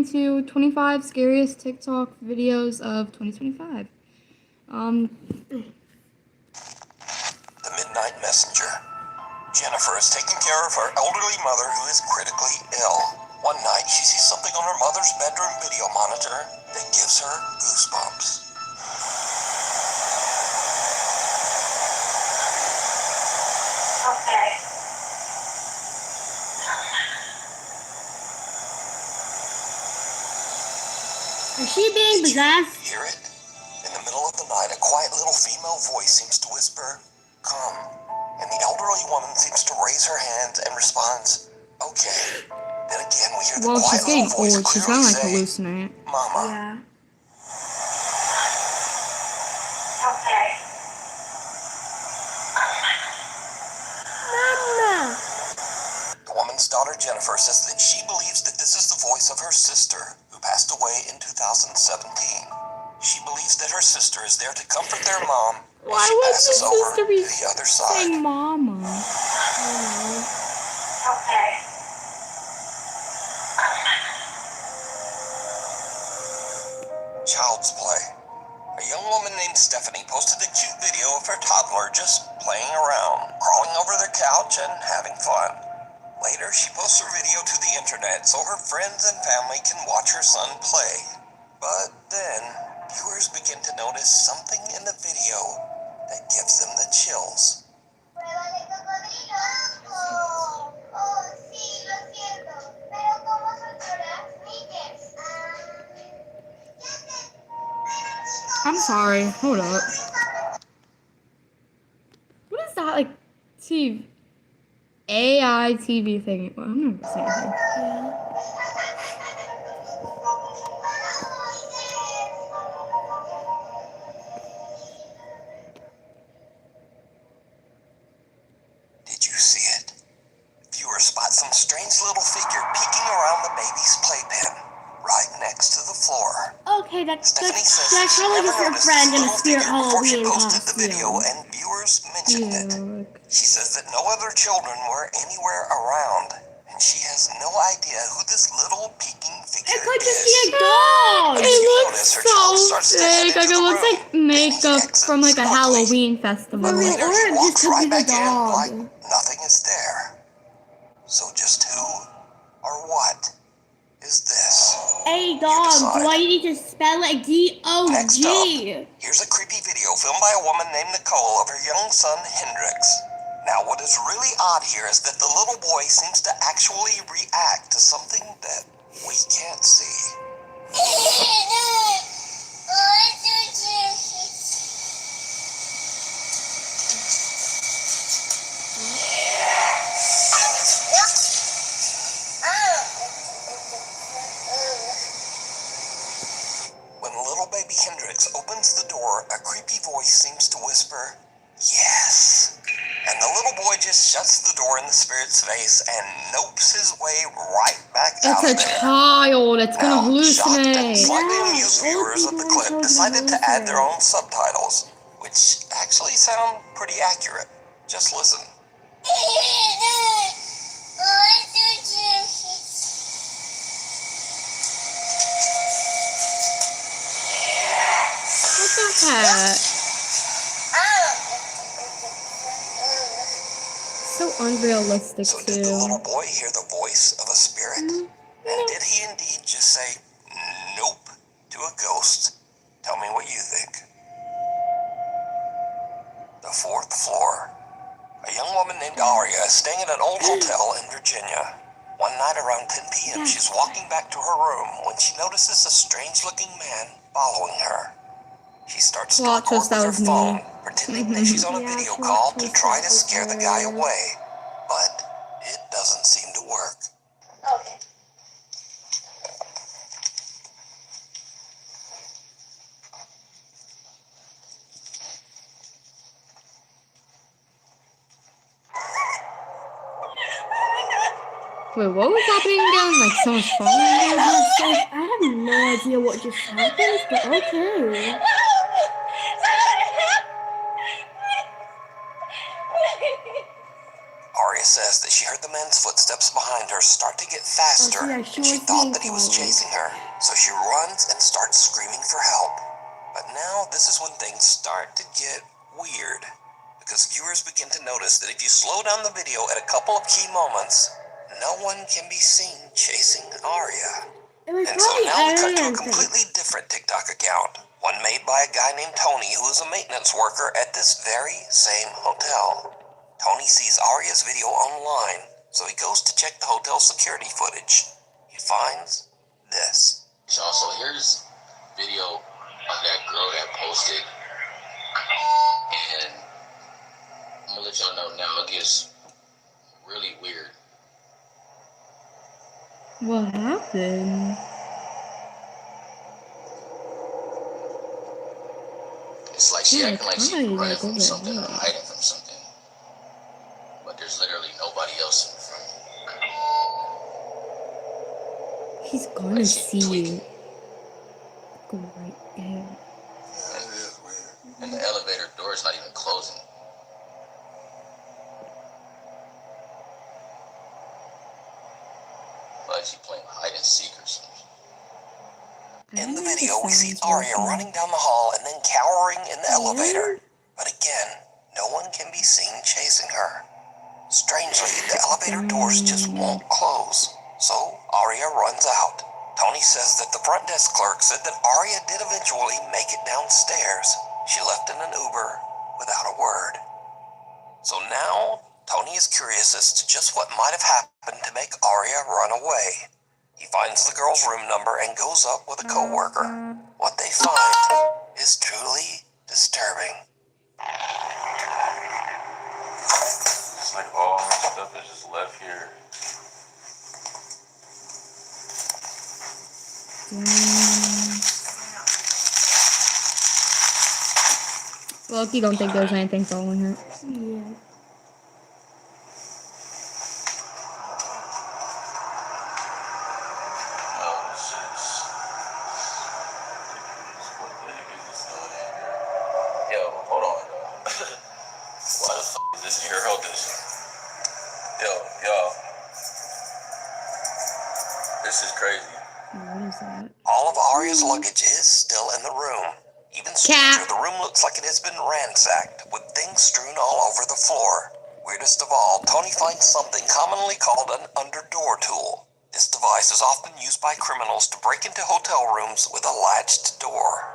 going to 25 scariest TikTok videos of 2025. The Midnight Messenger. Jennifer is taking care of her elderly mother who is critically ill. One night, she sees something on her mother's bedroom video monitor that gives her goosebumps. Okay. Is she being possessed? Hear it? In the middle of the night, a quiet little female voice seems to whisper, "Come." And the elderly woman seems to raise her hand and responds, "Okay." Then again, we hear the Well, she's quiet getting little voice old. She's clearly kind of like say, hallucinating. "Mama." Yeah. Okay. Mama. The woman's daughter, Jennifer, says that she believes that this is the voice of her sister, who passed away in 2017. She believes that her sister is there to comfort their mom Why as she would passes the over sister to be the other saying side. mama? Okay. Child's play. A young woman named Stephanie posted a cute video of her toddler just playing around, crawling over the couch and having fun. Later, she posts her video to the internet so her friends and family can watch her son play. But then, viewers begin to notice something in the video that gives them the chills. I'm sorry. Hold up. What is that, like, TV? AI TV thing? Well, I'm not gonna say anything. Did you see it? Viewers spot some strange little figure peeking around the baby's playpen, right next to the floor. Okay, that's Stephanie says that that's she really never just her noticed friend this in a little spirit figure before she Halloween posted the video, costume. and viewers mentioned it. Yeah. She says that no other children were anywhere around, and she has no idea who this little peeking figure It could just is. be a dog. It You looks notice her child so starts to head fake. Like, into it the looks room, like then he makeup exits from, like, a quickly. Halloween But festival. later Or he it walks just could right be the back in dog. like nothing is there. So just who or what is this? A dog. decide. Do I need to spell it Next up, D-O-G? here's a creepy video filmed by a woman named Nicole of her young son Hendrix. Now, what is really odd here is that the little boy seems to actually react to something that we can't see. When little baby Hendrix opens the door, a creepy voice seems to whisper, "Yes." And the little boy just shuts the door in the spirit's face and nopes his way right back out It's of a there. child. It's gonna Now, shocked and hallucinate. slightly Yeah, amused old viewers of the people and clip children decided to add their hallucinate. own subtitles, which actually sound pretty accurate. Just listen. What the heck? So unrealistic, So did the little too. boy hear the voice of a spirit? And did he indeed just say nope to a ghost? Tell me what you think. The fourth floor. A young woman named Aria is staying at an old hotel in Virginia. One night around 10 p.m., she's walking back to her room when she notices a strange-looking man following her. She starts to Plot record twist, that with her was me. phone, pretending that she's on a Yeah, video plot call to twist, try that to was scare the guy her. away. But it doesn't seem to work. Okay. Wait, what was happening again? Like, someone's falling down? I have no idea what just happened, but okay. Aria says that she heard the man's footsteps footsteps behind her start to get faster, yeah, and she she was thought being that he was followed. chasing her. So she runs and starts screaming for help. But now this is when things start to get weird, because viewers begin to notice that if you slow down the video at a couple of key moments, no one can be seen chasing Arya. It was And so probably now we cut to a aliens. completely different TikTok account, one made by a guy named Tony who is a maintenance worker at this very same hotel. Tony sees Arya's video online, so he goes to check the hotel security footage. He finds this. So here's video of that girl that posted, and I'm gonna let y'all know now, it gets really weird. What happened? It's like she Yeah, acting like she's kinda running like from over something or here. hiding from something. But there's literally nobody else in front. He's gonna Like she's see tweaking. you. Go right there. That is weird. And the elevator door is not even closing. Like she's playing hide and seek or something. In the video, we see Arya running down the hall and then cowering in the elevator. But again, no one can be seen chasing her. Strangely, the elevator doors just won't close, so Arya runs out. Tony says that the front desk clerk said that Arya did eventually make it downstairs. She left in an Uber without a word. So now, Tony is curious as to just what might have happened to make Arya run away. He finds the girl's room number and goes up with a coworker. What they find is truly disturbing. It's like all this stuff is just left here. Loki don't think there's anything following her. Yeah. Oh, shit. What the heck is this doing in here? Yo, hold on. Why the fuck is this in here? Hold this. Yo. This is crazy. What is that? All of Arya's luggage is still in the room. Even stranger, the room looks like it has been ransacked, with things strewn all over the floor. Weirdest of all, Tony finds something commonly called an underdoor tool. This device is often used by criminals to break into hotel rooms with a latched door.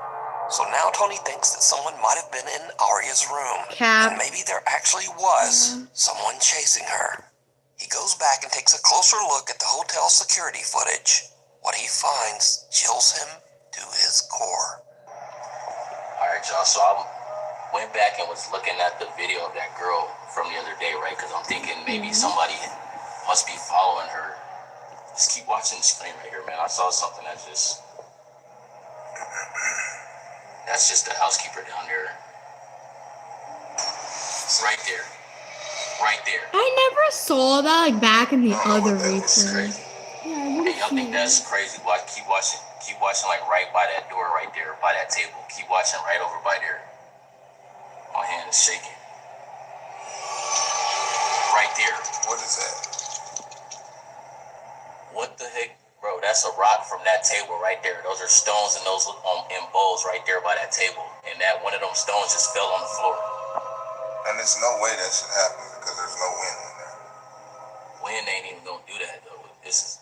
So now Tony thinks that someone might have been in Arya's room. And maybe there actually was someone chasing her. He goes back and takes a closer look at the hotel security footage. What he finds chills him to his core. Alright, y'all, so I went back and was looking at the video of that girl from the other day, right? Because I'm thinking maybe somebody must be following her. Just keep watching the screen right here, man. I saw something that just... That's just the housekeeper down there. Right there. Right there. I never saw that like back in the other This is replay. crazy. Yeah, Hey, y'all think that's crazy? Keep watching. Keep watching, like right by that door, right there, by that table. Keep watching right over by there. My hand is shaking. Right there. What is that? What the heck, bro? That's a rock from that table right there. Those are stones and those in bowls right there by that table. And that one of them stones just fell on the floor. And there's no way that should happen because there's no wind in there. Wind ain't even gonna do that though. This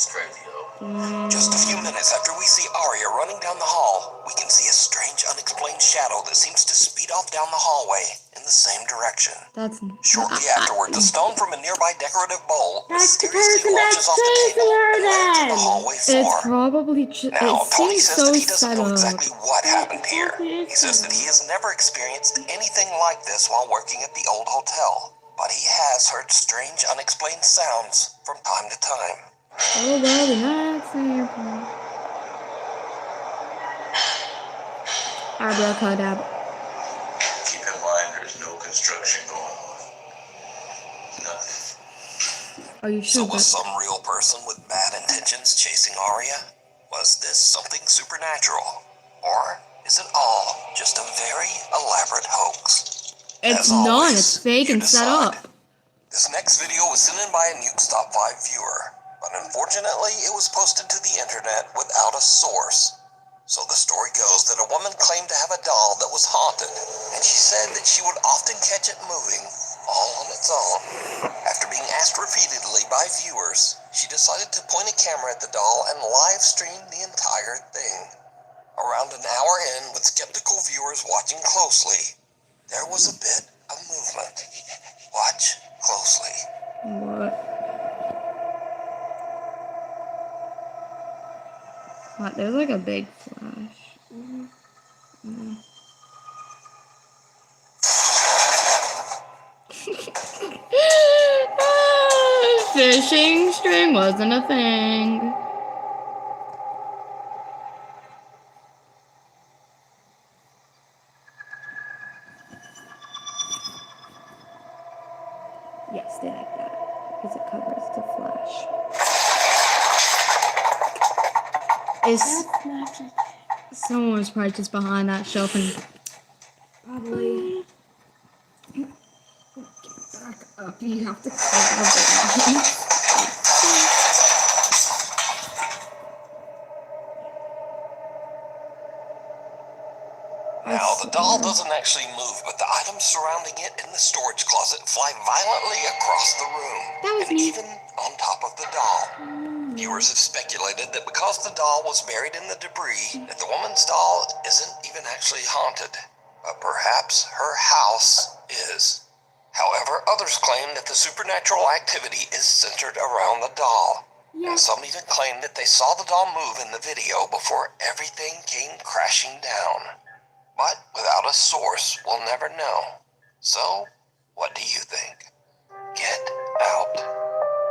is crazy, yo. Just a few minutes after we see Arya running down the hall, we can see a strange, unexplained shadow that seems to speed off down the hallway in the same direction. That's Shortly afterwards, a stone from a nearby decorative bowl That's the mysteriously person launches that's off the chasing table her and lands on the then. hallway It's floor. probably just. Now, It Tony seems says so that he doesn't set know up. exactly what happened here. Exactly, He says that he has never experienced anything like this while working at the old hotel, but he has heard strange, unexplained sounds from time to time. Oh well, that's your point. Abracadabra. Keep in mind, there's no construction going on. Nothing. Are you So sure? was some real person with bad intentions chasing Arya? Was this something supernatural? Or is it all just a very elaborate hoax? It's As none. always, It's fake you and set decide. up. This next video was sent in by a Nuke's Top 5 viewer, but unfortunately it was posted to the internet without a source. So the story goes that a woman claimed to have a doll that was haunted, and she said that she would often catch it moving all on its own. After being asked repeatedly by viewers, she decided to point a camera at the doll and live stream the entire thing. Around an hour in, with skeptical viewers watching closely, there was a bit of movement. Watch closely. What? What? There's like a big flash. Fishing string wasn't a thing. Yes, they like that because it covers the flash. Is That's magic. someone was probably just behind that shelf and Probably. back up. You have to cover the Now, the doll doesn't actually move, but the items surrounding it in the storage closet fly violently across the room, That was and neat. even on top of the doll. Viewers have speculated that because the doll was buried in the debris, that the woman's doll isn't even actually haunted, but perhaps her house is. However, others claim that the supernatural activity is centered around the doll. Yeah. And some even claim that they saw the doll move in the video before everything came crashing down. But without a source, we'll never know. So, what do you think? Get out.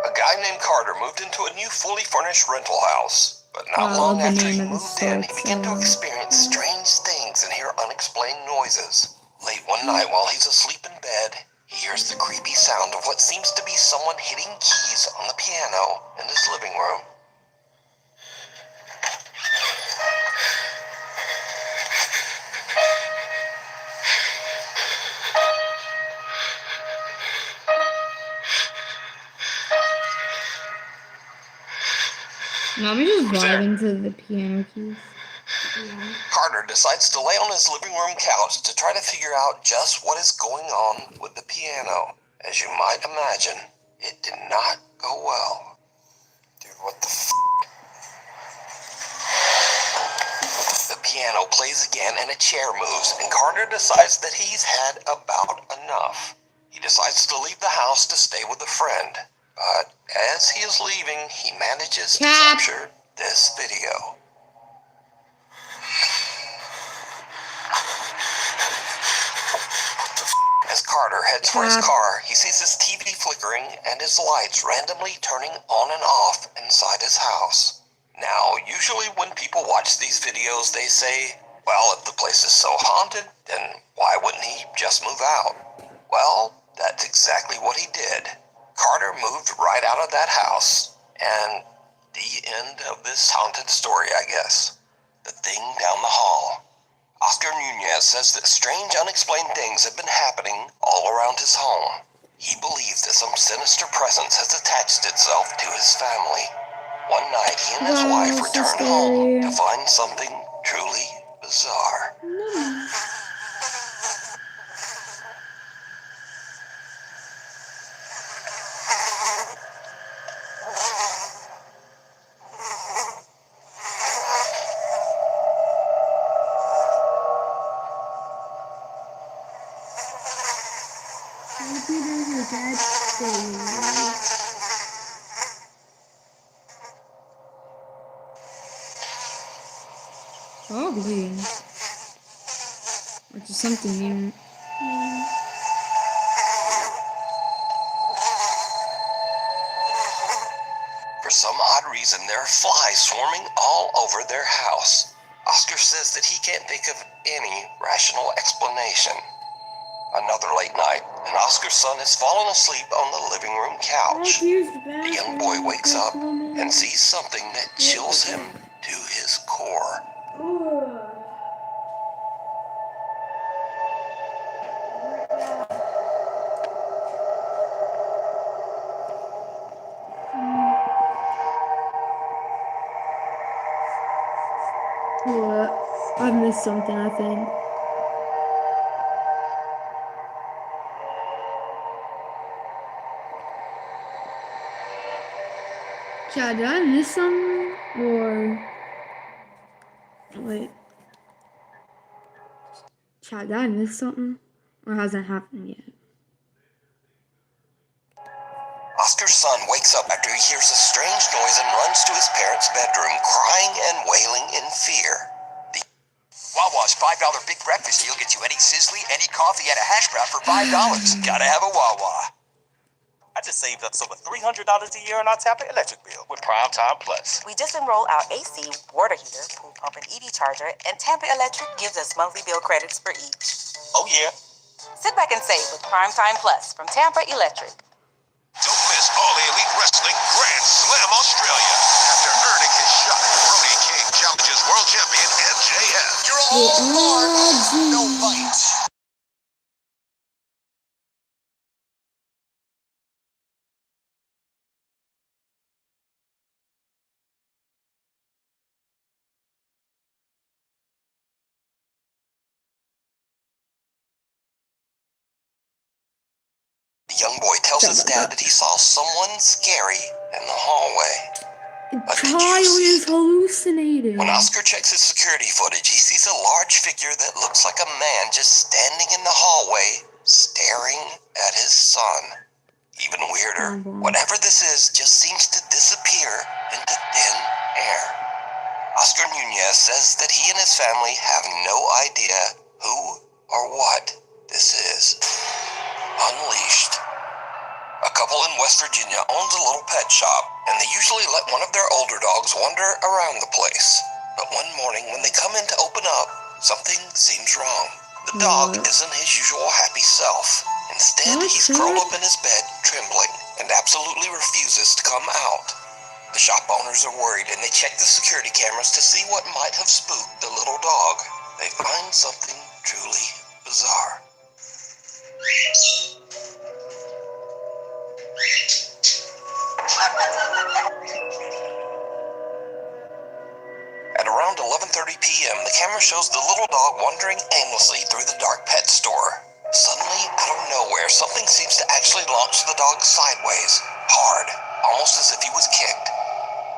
A guy named Carter moved into a new fully furnished rental house. But not I long love the after he name of the moved in, he store, began to so- experience strange things and hear unexplained noises. Late one night while he's asleep in bed, he hears the creepy sound of what seems to be someone hitting keys on the piano in his living room. No, let me just vibe into the piano keys. Yeah. Carter decides to lay on his living room couch to try to figure out just what is going on with the piano. As you might imagine, it did not go well. Dude, what the f***? The piano plays again and a chair moves, and Carter decides that he's had about enough. He decides to leave the house to stay with a friend. But as he is leaving, he manages to Cap. capture this video. As Carter heads for his Cap. car, he sees his TV flickering and his lights randomly turning on and off inside his house. Now, usually when people watch these videos, they say, well, if the place is so haunted, then why wouldn't he just move out? Well, that's exactly what he did. Carter moved right out of that house. And the end of this haunted story, I guess. The thing down the hall. Oscar Nunez says that strange, unexplained things have been happening all around his home. He believes that some sinister presence has attached itself to his family. One night, he and his Wow, wife so returned home scary. to find something truly bizarre. Maybe there's a dead thing. Probably. Or just something new. For some odd reason, there are flies swarming all over their house. Oscar says that he can't think of any rational explanation. Another late night, and Oscar's son has fallen asleep on the living room couch. The young boy wakes up and sees something that chills him to his core. What? I've missed something, I think. Chad, did I miss something? Or wait. Chad, did I miss something? Or hasn't happened yet? Oscar's son wakes up after he hears a strange noise and runs to his parents' bedroom, crying and wailing in fear. Wawa's $5 big breakfast deal gets you any sizzly, any coffee, and a hash brown for $5. Gotta have a Wawa. I just saved us over $300 a year on our Tampa electric bill with Prime Time Plus. We just enrolled our AC, water heater, pool pump, and EV charger, and Tampa Electric gives us monthly bill credits for each. Oh yeah. Sit back and save with Prime Time Plus from Tampa Electric. Don't miss All Elite Wrestling Grand Slam Australia. After earning his shot, Brody King challenges world champion MJF. You're all for no fight. The young boy tells his dad that he saw someone scary in the hallway. The child is hallucinating. When Oscar checks his security footage, he sees a large figure that looks like a man just standing in the hallway, staring at his son. Even weirder, whatever this is just seems to disappear into thin air. Oscar Nunez says that he and his family have no idea who or what this is. Unleashed. A couple in West Virginia owns a little pet shop, and they usually let one of their older dogs wander around the place. But one morning, when they come in to open up, something seems wrong. The dog isn't his usual happy self. Instead, he's curled up in his bed, trembling, and absolutely refuses to come out. The shop owners are worried, and they check the security cameras to see what might have spooked the little dog. They find something truly bizarre. At around 11:30 p.m., the camera shows the little dog wandering aimlessly through the dark pet store. Suddenly, out of nowhere, something seems to actually launch the dog sideways, hard, almost as if he was kicked.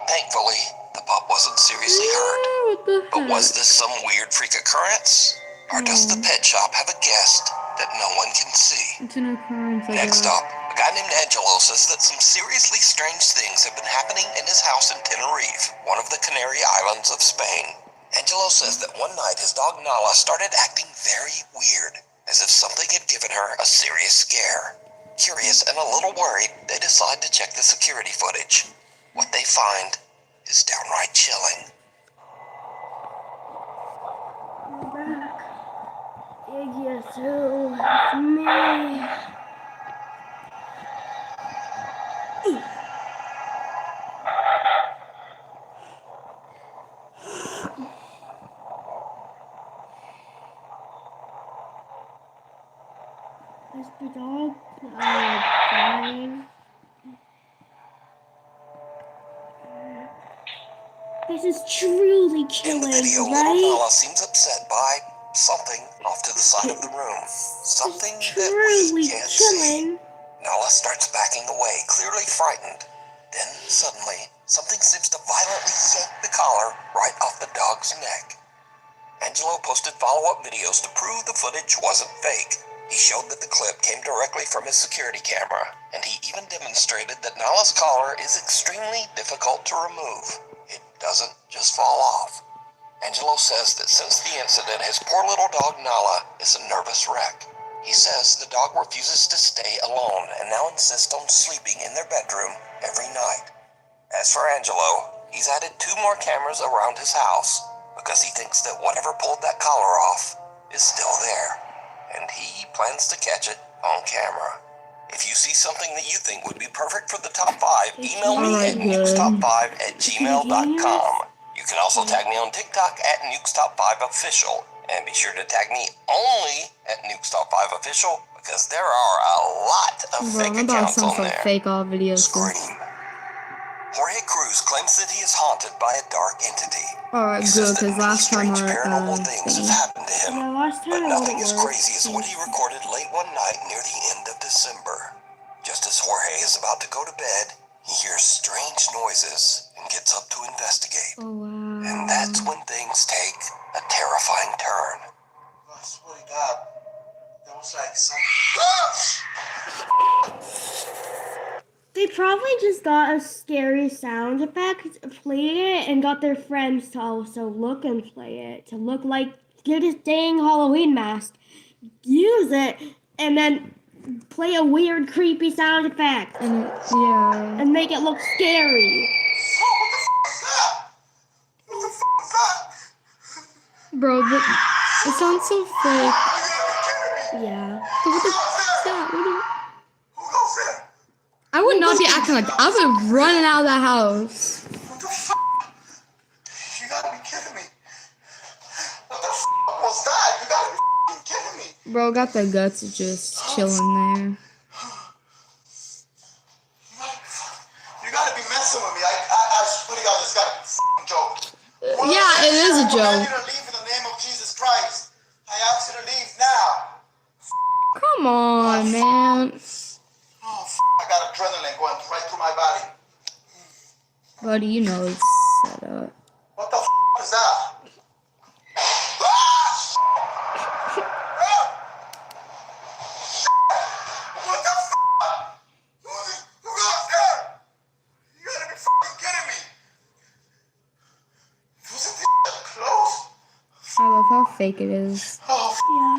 Thankfully, the pup wasn't seriously hurt. What the heck? But was this some weird freak occurrence? Or does the pet shop have a guest that no one can see? It's an occurrence, I Next guess. up, a guy named Angelo says that some seriously strange things have been happening in his house in Tenerife, one of the Canary Islands of Spain. Angelo says that one night his dog Nala started acting very weird, as if something had given her a serious scare. Curious and a little worried, they decide to check the security footage. What they find is downright chilling. I'm back. Yes, so it's me. Is the dog dying? This is truly In the killing, video, little right? Nala seems upset by something off to the side of the room. Something that we Truly can't see. killing. Nala starts backing away, clearly frightened. Then, suddenly, something seems to violently yank the collar right off the dog's neck. Angelo posted follow-up videos to prove the footage wasn't fake. He showed that the clip came directly from his security camera, and he even demonstrated that Nala's collar is extremely difficult to remove. It doesn't just fall off. Angelo says that since the incident, his poor little dog Nala is a nervous wreck. He says the dog refuses to stay alone and now insists on sleeping in their bedroom every night. As for Angelo, he's added 2 more cameras around his house because he thinks that whatever pulled that collar off is still there, and he plans to catch it on camera. If you see something that you think would be perfect for the top 5, email me at nukestop5@gmail.com. You can also tag me on TikTok at nukestop5official, and be sure to tag me only at nukestop5official because there are a lot of Bro, fake I'm about to accounts send on some there. fake off videos. Scream. Jorge Cruz claims that he is haunted by a dark entity. Alright, He good, says that because many last time strange our paranormal things have happened to him, Yeah, last but time nothing it as worked. crazy as what he recorded late one night near the end of December. Just as Jorge is about to go to bed, he hears strange noises and gets up to investigate. Oh wow. And that's when things take a terrifying turn. I swear to God, there was like some. They probably just got a scary sound effect, played it, and got their friends to also look and play it. To look like, get a dang Halloween mask, use it, and then play a weird, creepy sound effect. Yeah. And make it look scary. Bro, it sounds so fake. Yeah. So what the f*** is that? I would not be acting like that. I would be running out of the house. What the f? You gotta be kidding me. What the f was that? You gotta be kidding me. Bro got the guts of just chilling there. You gotta be messing with me. I swear to God, this gotta be a joke. Yeah, it is a I joke. you to leave in the name of Jesus Christ. I ask you to leave now. Come on, man. Oh, I got adrenaline going right through my body. Buddy, you know it's set up. What the is that? What the who got there? You gotta be kidding me. Wasn't this close? I love how fake it is. Oh, Yeah.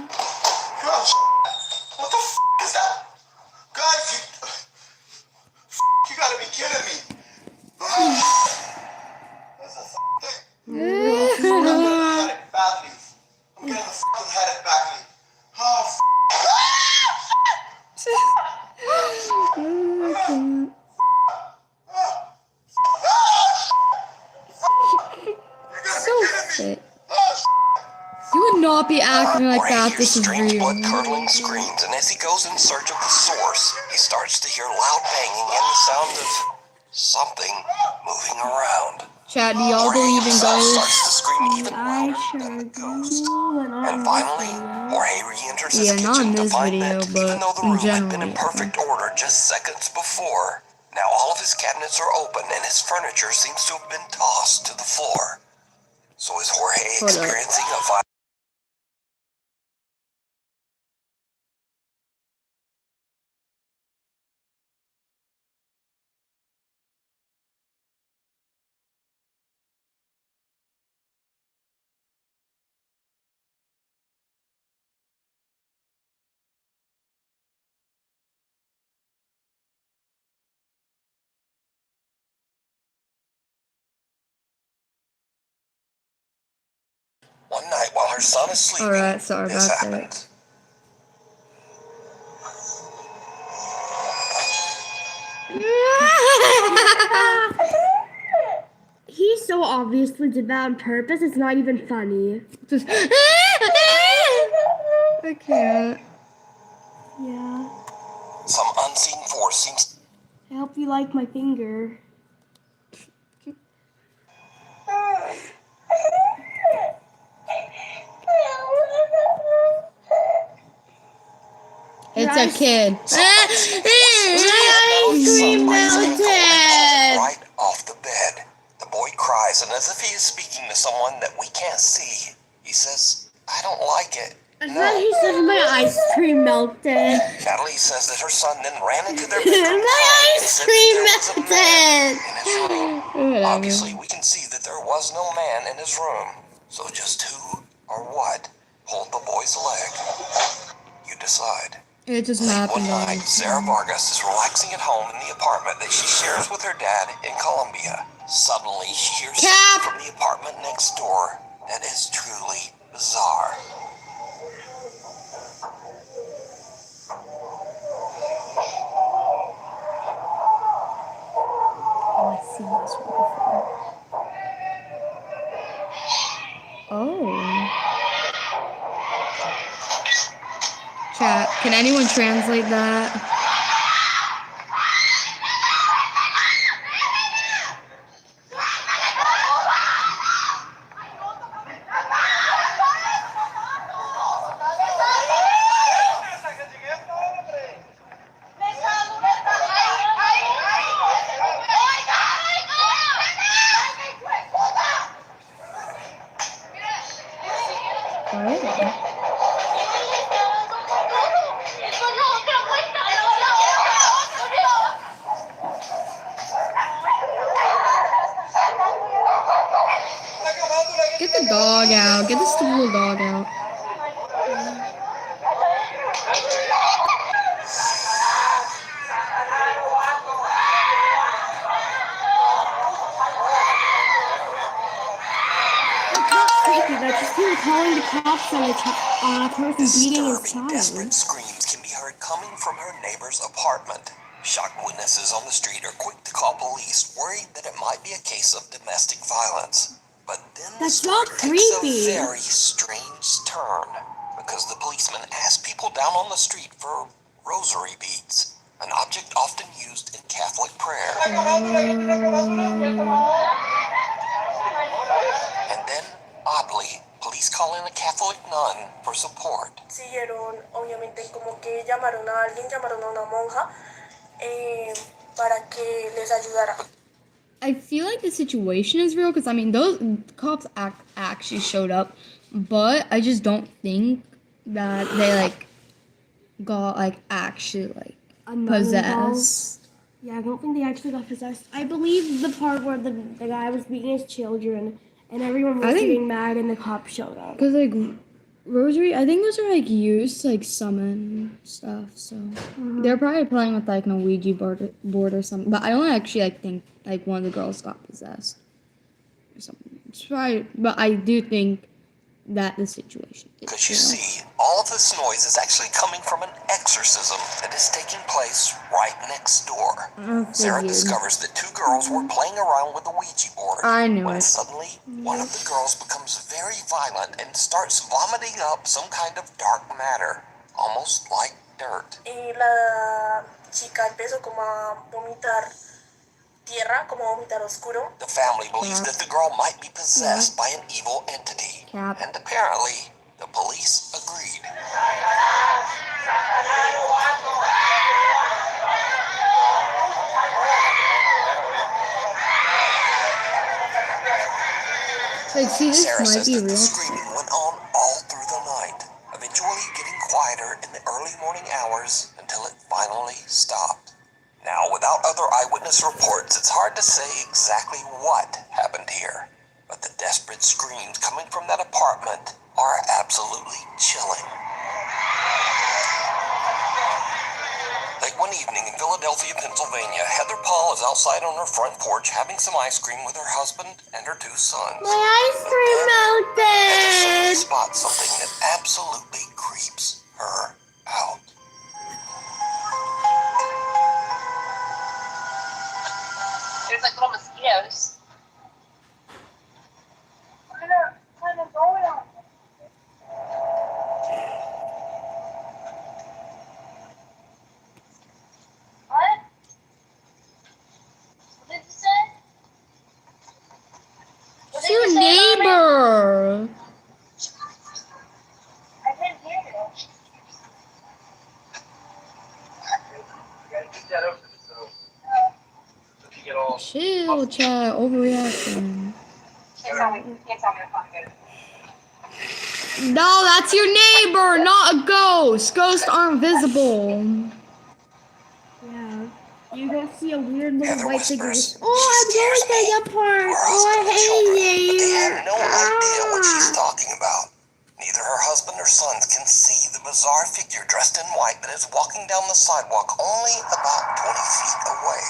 what the is that? Guys, you gotta be kidding me. That's a thing. I'm getting the headache badly. I'm getting the fucking headache badly. Oh, So fake. You would not be acting like Jorge that. hears This is strange real. blood-curdling screams, and as he goes in search of the source, he starts to hear loud banging and the sound of something moving around. Chat, do y'all Jorge believe in himself starts ghosts? to scream even I louder sure than the do. ghost. But And finally, Jorge re-enters his Yeah, not in kitchen to this find video, that but even though the in room had been in general, perfect order just seconds before, now all of his cabinets are open and his furniture seems to have been tossed to the floor. So is Jorge Hold up. experiencing a violent... One night while her son is sleeping, Alright, sorry this about happens. he so obviously did that on purpose. It's not even funny. Just I can't. Yeah. Some unseen force seems... I hope you like my finger. It's a kid. Scream melted. Right off the bed. The boy cries, and as if he is speaking to someone that we can't see, he says, "I don't like it." I thought he said my ice cream melted. Natalie says that her son then ran into their bedroom My crying and ice said cream that there was a man melted. in his room. Whatever. Obviously, we can see that there was no man in his room. So just who or what pulled the boy's leg? You decide. It just Late happened. one night, Sarah Vargas is relaxing at home in the apartment that she shares with her dad in Colombia. Suddenly, she hears Cap! something from the apartment next door that is truly bizarre. Oh, I've seen this one before. Oh. Chat, can anyone translate that? dog out. Get this stupid little dog out. Creepy that she's still calling the cops on a person beating his Disturbing, desperate child. screams can be heard coming from her neighbor's apartment. Shocked witnesses on the street are quick to call police, worried that it might be a case of domestic violence. But then the That's story not takes a creepy. very strange turn, because the policeman asked people down on the street for rosary beads, an object often used in Catholic prayer. And then, oddly, police call in a Catholic nun for support. Siguieron, obviamente, como que llamaron a alguien, llamaron a una monja para que les ayudara. I feel like the situation is real because I mean those cops actually showed up, but I just don't think that they like got like actually like A nun involved. possessed. Yeah, I don't think they actually got possessed. I believe the part where the guy was beating his children and everyone I was think- getting mad and the cops showed up. Cause like rosary, I think those are like used to like summon stuff. So they're probably playing with like an Ouija board or something. But I don't actually like think like one of the girls got possessed or something. It's probably, but I do think that the situation is Because you real. see, all of this noise is actually coming from an exorcism that is taking place right next door. Sarah figured. discovers that two girls were playing around with the Ouija board. I knew when it. suddenly, one of the girls becomes very violent and starts vomiting up some kind of dark matter, almost like dirt. Y la chica empezó como a vomitar tierra, como a vomitar oscuro. The family believes Cap. that the girl might be possessed by an evil entity. Cap. And apparently, the police agreed. Like, see, this Sarah might says be that the real. screaming went on all through the night, eventually getting quieter in the early morning hours until it finally stopped. Now, without other eyewitness reports, it's hard to say exactly what happened here, but the desperate screams coming from that apartment are absolutely chilling. Like one evening in Philadelphia, Pennsylvania, Heather Paul is outside on her front porch having some ice cream with her husband and her two sons. My ice cream Heather suddenly melted! spots something that absolutely creeps her out. There's like little mosquitoes. Kind of going on. What? What did you say? What It's did your you say, Mommy? neighbor. I didn't hear you. Chill, chat. Overreaction. Can't tell me to fucking. No, that's your neighbor, not a ghost. Ghosts aren't visible. Yeah. You don't see a weird little Heather white figure. whispers, Oh, I'm going to that part. her Oh, husband and children, I hate but they you. have no idea what she's Ah. talking about. Neither her husband or sons can see the bizarre figure dressed in white that is walking down the sidewalk only about 20 feet away.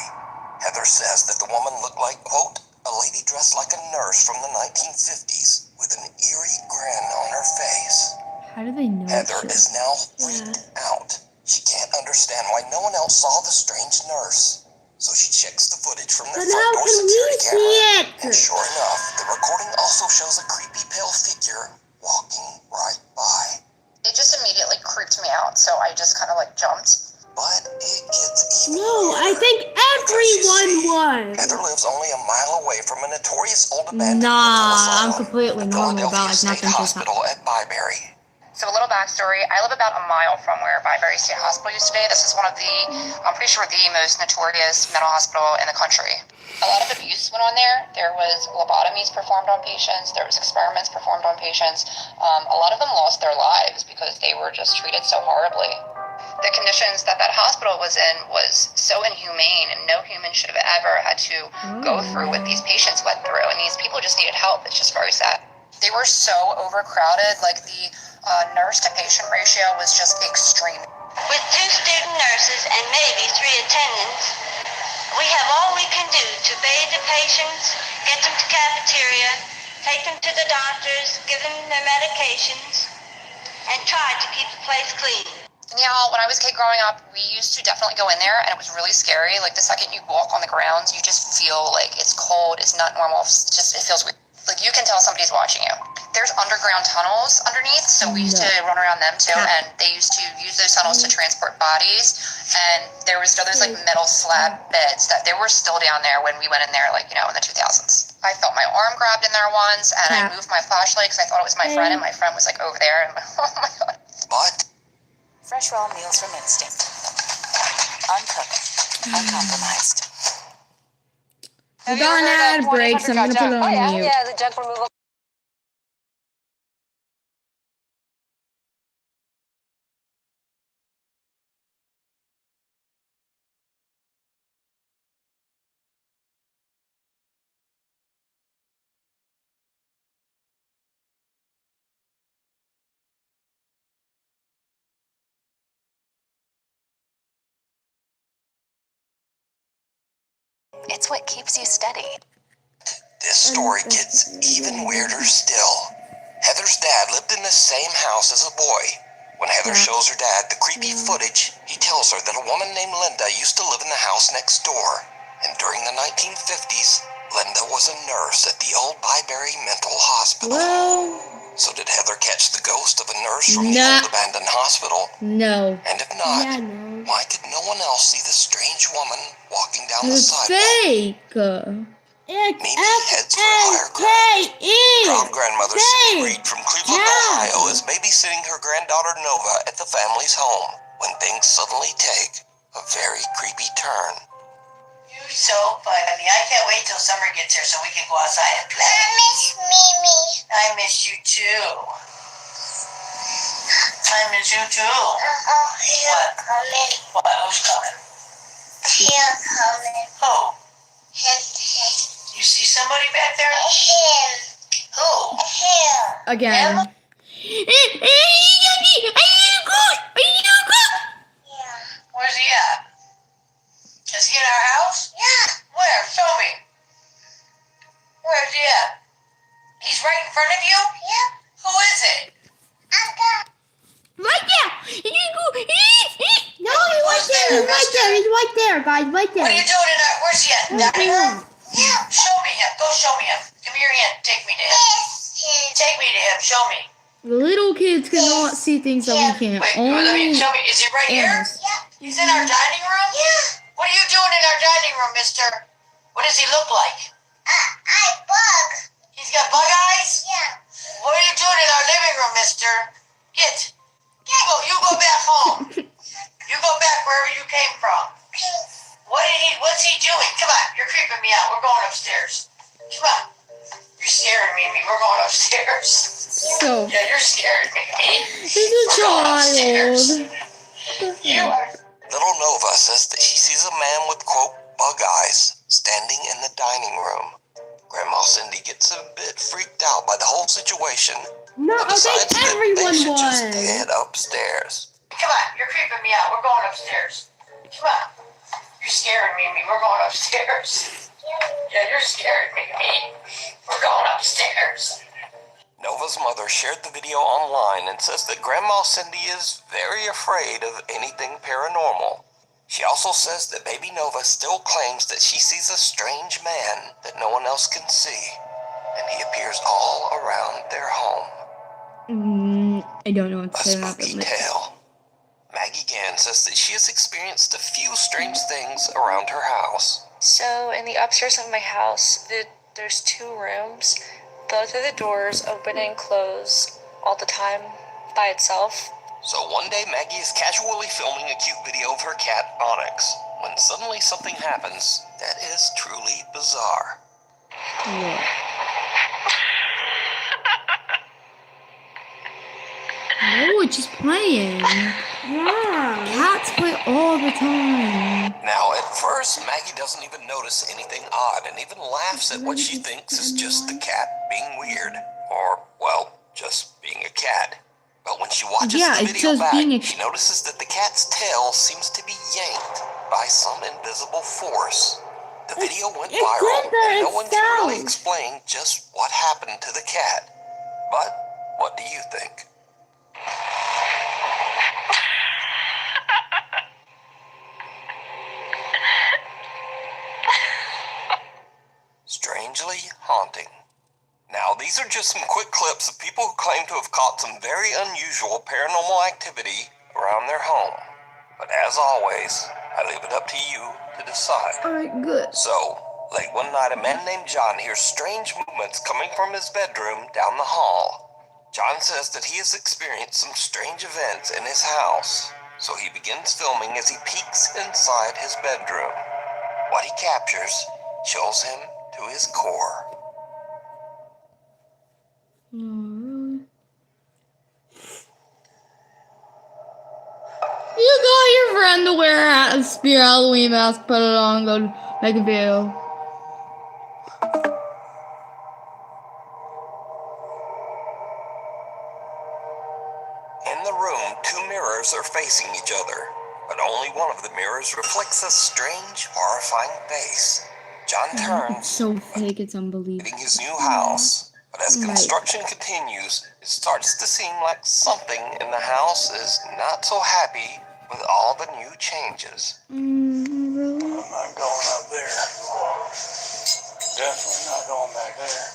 Heather says that the woman looked like, quote, a lady dressed like a nurse from the 1950s with an eerie grin on her face. How do they know? Heather shit? is now freaked out. She can't understand why no one else saw the strange nurse. So she checks the footage from their But front how door can we security see camera. it? And sure enough, the recording also shows a creepy pale figure walking right by. It just immediately creeped me out, so I just kind of like jumped. But it gets even No, I weirder. think Because you see, everyone was. Heather lives only a mile away from a notorious old abandoned Nah, mental I'm asylum, completely the normal Philadelphia about like State nothing just Hospital at Byberry. So a little backstory, I live about a mile from where Byberry State Hospital used to be. This is one of the, I'm pretty sure the most notorious mental hospital in the country. A lot of abuse went on there. There was lobotomies performed on patients. There was experiments performed on patients. A lot of them lost their lives because they were just treated so horribly. The conditions that that hospital was in was so inhumane, and no human should have ever had to go through what these patients went through. And these people just needed help. It's just very sad. They were so overcrowded, like the nurse to patient ratio was just extreme. With 2 student nurses and maybe 3 attendants, we have all we can do to bathe the patients, get them to cafeteria, take them to the doctors, give them their medications, and try to keep the place clean. Yeah, when I was a kid growing up, we used to definitely go in there, and it was really scary. Like, the second you walk on the grounds, you just feel like it's cold, it's not normal, it feels weird. Like, you can tell somebody's watching you. There's underground tunnels underneath, so we used to run around them too, and they used to use those tunnels to transport bodies, and there was still those, like, metal slab beds that they were still down there when we went in there, like, in the 2000s. I felt my arm grabbed in there once, and I moved my flashlight because I thought it was my friend, and my friend was, like, over there, and oh my God. But Fresh raw meals from Instinct. Uncooked, uncompromised. We got an ad break, so I'm gonna put it on mute. Yeah, the junk removal. It's what keeps you steady. this story gets even weirder still. Heather's dad lived in the same house as a boy. When Heather shows her dad the creepy footage, he tells her that a woman named Linda used to live in the house next door. And during the 1950s, Linda was a nurse at the old Byberry Mental Hospital. Well, so did Heather catch the ghost of a nurse from the old abandoned hospital? No. And if not, no. why could no one else see the strange woman walking down the It's sidewalk? fake. It's Mimi heads for higher ground. Proud grandmother Cindy Reed from Cleveland, Ohio is babysitting her granddaughter Nova at the family's home when things suddenly take a very creepy turn. You're so funny. I can't wait till summer gets here so we can go outside and play. I miss Mimi. I miss you too. I miss you too. He's coming. What? Who's coming? He's coming. Who? Him. You see somebody back there? Him. Who? Him. Again. Yeah. Where's he at? Is he in our house? Yeah. Where? Show me. Where's he at? He's right in front of you? Yeah. Who is it? Uncle. Right there. No, he's right there. He's right there. He's right there, guys. Right What are there. you doing in our... Where's he at? Dining room? Yeah. Show me him. Go show me him. Give me your hand. Take me to him. Yes. Take me to him. Show me. Little kids cannot see things that we can't. Wait, let me Only show me. Is he right here? animals. Yeah. He's in our dining room? Yeah. What are you doing in our dining room, mister? What does he look like? I bug. He's got bug eyes? Yeah. What are you doing in our living room, mister? Get. You go back home. You go back wherever you came from. What's he doing? Come on, you're creeping me out. We're going upstairs. Come on. You're scaring me. We're going upstairs. So, Yeah, you're scaring me. he's a child. You are. Little Nova says that she sees a man with, quote, bug eyes standing in the dining room. Grandma Cindy gets a bit freaked out by the whole situation. No, and I decides think that everyone they should just was. head upstairs. Come on, you're creeping me out. We're going upstairs. Come on. You're scaring me. We're going upstairs. Yeah, you're scaring me. We're going upstairs. Nova's mother shared the video online and says that Grandma Cindy is very afraid of anything paranormal. She also says that baby Nova still claims that she sees a strange man that no one else can see, and he appears all around their home. I don't know what to A say about spooky that. tale. Maggie Gann says that she has experienced a few strange things around her house. So in the upstairs of my house, there's 2 rooms. Both of the doors open and close all the time by itself. So one day Maggie is casually filming a cute video of her cat, Onyx, when suddenly something happens that is truly bizarre. Yeah. No, it's just playing. Yeah. Cats play all the time. Now, at first, Maggie doesn't even notice anything odd and even laughs at what she thinks is just the cat being weird. or, well, just being a cat. But when she watches Yeah, the it's video just back, being a she notices that the cat's tail seems to be yanked by some invisible force. The video went it's viral, good that and no it one can really sounds. explain just what happened to the cat. But what do you think? Strangely haunting. Now, these are just some quick clips of people who claim to have caught some very unusual paranormal activity around their home. But as always, I leave it up to you to decide. Alright, good. So, late one night, a man named John hears strange movements coming from his bedroom down the hall. John says that he has experienced some strange events in his house, so he begins filming as he peeks inside his bedroom. What he captures chills him to his core. Oh, really? You got your friend to wear a spear Halloween mask, put it on, go make a video. In the room, two mirrors are facing each other, but only one of the mirrors reflects a strange, horrifying face. John It's turns, so fake, it's unbelievable. hitting his new house. But as Right. construction continues, it starts to seem like something in the house is not so happy with all the new changes. Really? I'm not going up there. Definitely not going back there.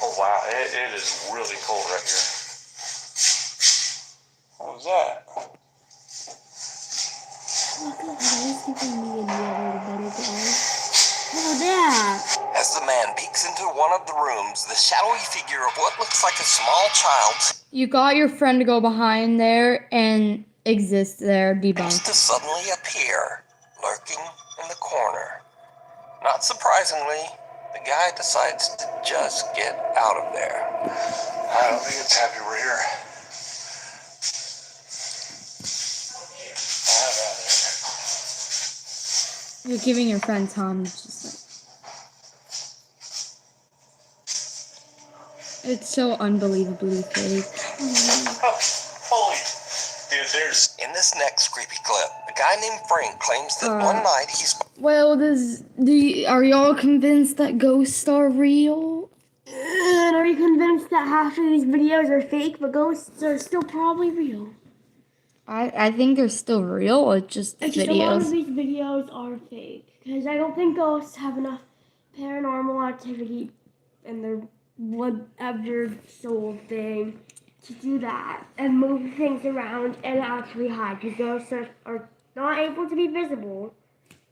Oh wow, it is really cold right here. What was that? Oh, that. As the man peeks into one of the rooms, the shadowy figure of what looks like a small child You got your friend to go behind there and exist there, seems debunked. to suddenly appear, lurking in the corner. Not surprisingly, the guy decides to just get out of there. I don't think it's happy we're here. You're giving your friend Tom just like. It's so unbelievably fake. Holy, dude, there's. In this next creepy clip, a guy named Frank claims that one night he Well, are y'all convinced that ghosts are real? And are you convinced that half of these videos are fake, but ghosts are still probably real? I think they're still real. It's just It's just a lot of videos. these videos are fake. Because I don't think ghosts have enough paranormal activity in their whatever soul thing to do that and move things around and actually hide. Because ghosts are not able to be visible.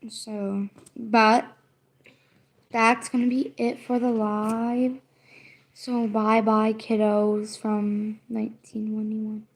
So, but that's gonna be it for the live. So bye bye, kiddos from 1921.